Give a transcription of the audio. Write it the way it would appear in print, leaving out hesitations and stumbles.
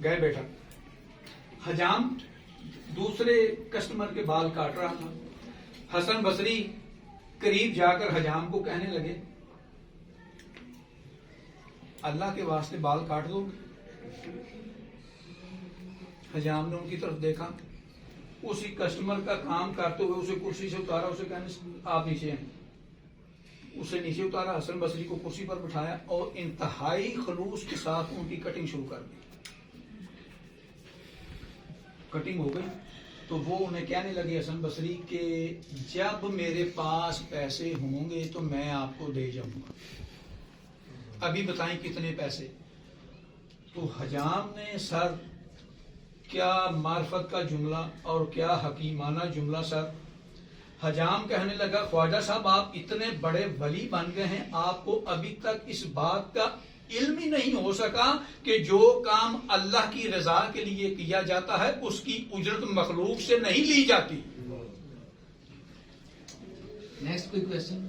گئے بیٹھا. حجام دوسرے کسٹمر کے بال کاٹ رہا تھا. حسن بصری قریب جا کر حجام کو کہنے لگے اللہ کے واسطے بال کاٹ دو. حجام نے ان کی طرف دیکھا, اسی کسٹمر کا کام کرتے ہوئے اسے کرسی سے اتارا, اسے کہنے آپ نیچے ہیں. اسے نیچے اتارا, حسن بصری کو کرسی پر بٹھایا اور انتہائی خلوص کے ساتھ ان کی کٹنگ شروع کر دی. کٹنگ ہو گئی تو وہ انہیں کہنے لگے حسن بصری کہ جب میرے پاس پیسے ہوں گے تو میں آپ کو دے جاؤں گا, ابھی بتائیں کتنے پیسے. تو حجام نے سر کیا معرفت کا جملہ اور کیا حکیمانہ جملہ سر. حجام کہنے لگا خواجہ صاحب آپ اتنے بڑے ولی بن گئے ہیں, آپ کو ابھی تک اس بات کا علم ہی نہیں ہو سکا کہ جو کام اللہ کی رضا کے لیے کیا جاتا ہے اس کی اجرت مخلوق سے نہیں لی جاتی. نیکسٹ کوئی کوشچن.